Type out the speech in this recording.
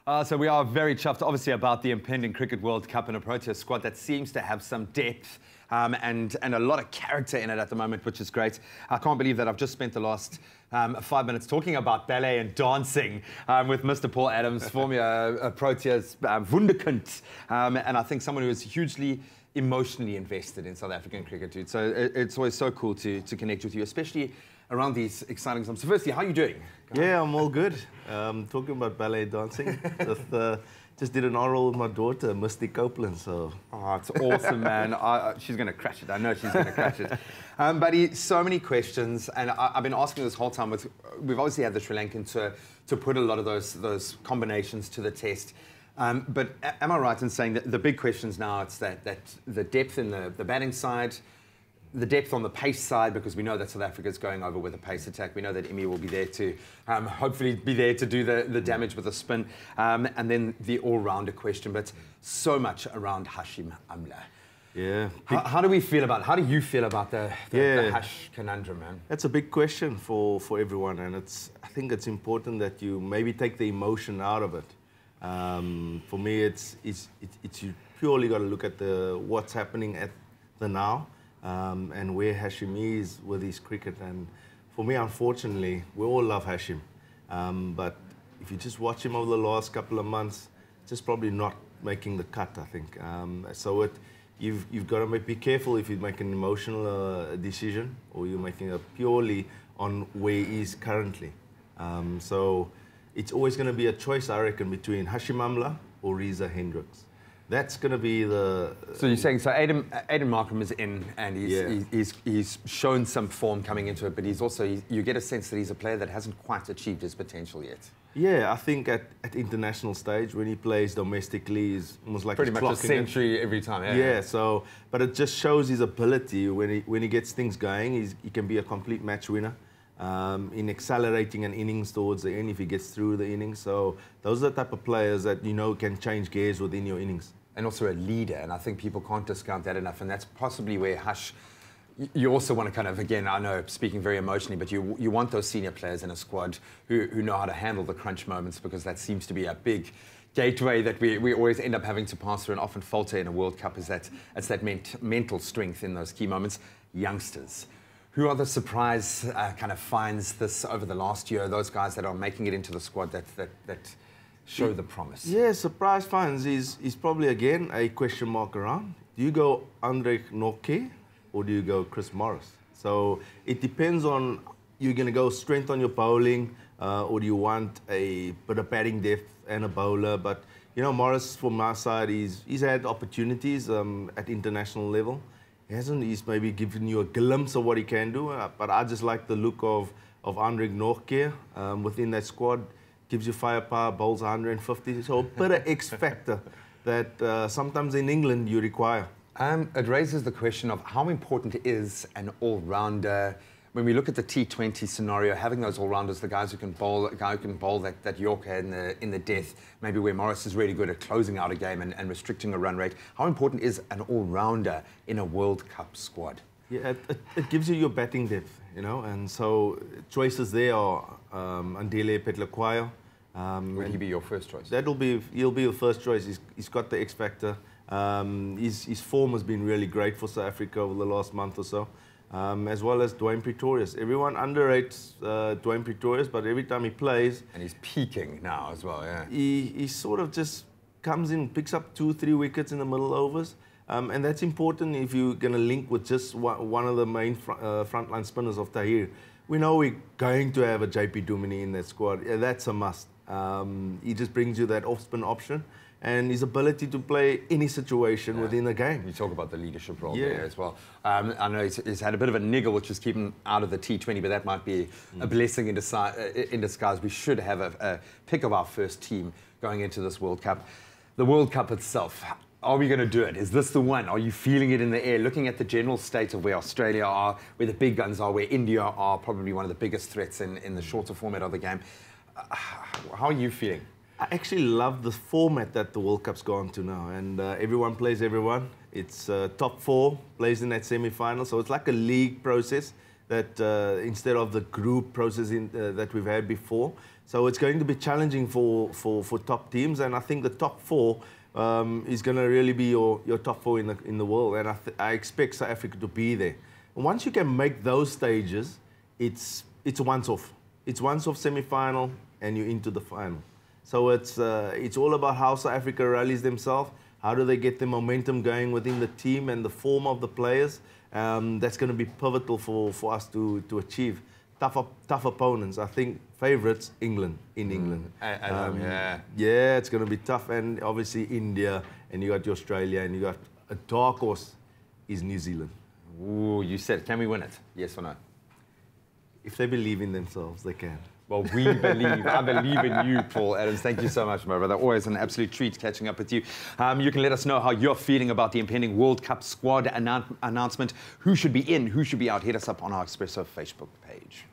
So we are very chuffed, obviously, about the impending Cricket World Cup and a Protea squad that seems to have some depth and a lot of character in it at the moment, which is great. I can't believe that I've just spent the last 5 minutes talking about ballet and dancing with Mr. Paul Adams, former Protea's Wunderkind, and I think someone who is hugely emotionally invested in South African cricket, dude. So it's always so cool to connect with you, especially around these exciting times. So firstly, how are you doing? Yeah, I'm all good. Talking about ballet dancing, just did an oral with my daughter, Misty Copeland. So. Oh, it's awesome, man. She's going to crash it. I know she's going to crash it. Buddy, so many questions, and I've been asking this whole time. We've obviously had the Sri Lankan to put a lot of those combinations to the test. But am I right in saying that the big questions now, it's that the depth in the batting side, the depth on the pace side, because we know that South Africa's going over with a pace attack. We know that Imi will be there to hopefully be there to do the damage with a spin. And then the all-rounder question, but so much around Hashim Amla. Yeah. How do we feel about it? How do you feel about the Hash conundrum, man? That's a big question for everyone, and I think it's important that you maybe take the emotion out of it. For me, it's you purely got to look at what's happening at the now. And where Hashim is with his cricket. And for me, unfortunately, we all love Hashim. But if you just watch him over the last couple of months, just probably not making the cut, I think. So you've got to be careful if you make an emotional decision or you're making it purely on where he is currently. So it's always going to be a choice, I reckon, between Hashim Amla or Reza Hendricks. That's going to be the... So you're saying, so Aiden Markham is in, and he's shown some form coming into it, but he's also, you get a sense that he's a player that hasn't quite achieved his potential yet. Yeah, I think at international stage, when he plays domestically, he's almost like pretty much a century every time. Yeah. So, but it just shows his ability when he gets things going. He can be a complete match winner. In accelerating an innings towards the end if he gets through the innings. So those are the type of players that you know can change gears within your innings. And also a leader, and I think people can't discount that enough, and that's possibly where Hush, you also want to kind of, again, I know speaking very emotionally, but you want those senior players in a squad who know how to handle the crunch moments, because that seems to be a big gateway that we always end up having to pass through and often falter in a World Cup, is that mental strength in those key moments. Youngsters. Who are the surprise kind of finds this over the last year? Those guys that are making it into the squad that show the promise. Yeah, surprise finds is probably again a question mark around. Do you go Andre Norke or do you go Chris Morris? So it depends on, you're going to go strength on your bowling or do you want a bit of batting depth and a bowler? But you know, Morris from my side, he's had opportunities at international level. He's maybe given you a glimpse of what he can do, but I just like the look of Andre Norke within that squad. Gives you firepower, bowls 150, so a bit of X factor that sometimes in England you require. It raises the question of how important is an all-rounder. When we look at the T20 scenario, having those all-rounders, the guys who can bowl, a guy who can bowl that Yorker in the death, maybe where Morris is really good at closing out a game and restricting a run rate. How important is an all-rounder in a World Cup squad? Yeah, it gives you your batting depth, you know, and so choices there are Andile Petlaquayo. Would he be your first choice? He'll be your first choice. He's got the X factor. His form has been really great for South Africa over the last month or so. As well as Dwayne Pretorius. Everyone underrates Dwayne Pretorius, but every time he plays... And he's peaking now as well, yeah. He sort of just comes in, picks up 2-3 wickets in the middle overs. And that's important if you're going to link with just one of the main frontline spinners of Tahir. We know we're going to have a JP Duminy in that squad. Yeah, that's a must. He just brings you that off-spin option and his ability to play any situation within the game. You talk about the leadership role there as well. I know he's had a bit of a niggle, which is keeping him out of the T20, but that might be a blessing in disguise. We should have a pick of our first team going into this World Cup. The World Cup itself, are we going to do it? Is this the one? Are you feeling it in the air? Looking at the general state of where Australia are, where the big guns are, where India are, probably one of the biggest threats in the shorter format of the game. How are you feeling? I actually love the format that the World Cup's gone to now, and everyone plays everyone. It's top 4 plays in that semi-final, so it's like a league process that instead of the group process that we've had before. So it's going to be challenging for top teams, and I think the top 4 is going to really be your top 4 in the world, and I expect South Africa to be there. And once you can make those stages, it's once off. It's once off semi-final, and you're into the final. So it's all about how South Africa rallies themselves. How do they get the momentum going within the team and the form of the players? That's going to be pivotal for us to achieve. Tough opponents. I think favourites, England, in England. Yeah, it's going to be tough. And obviously India, and you got Australia, and you got a dark horse is New Zealand. Ooh, you said, can we win it? Yes or no? If they believe in themselves, they can. Well, we believe. I believe in you, Paul Adams. Thank you so much, my brother. Always an absolute treat catching up with you. You can let us know how you're feeling about the impending World Cup squad announcement. Who should be in, who should be out? Hit us up on our Expresso Facebook page.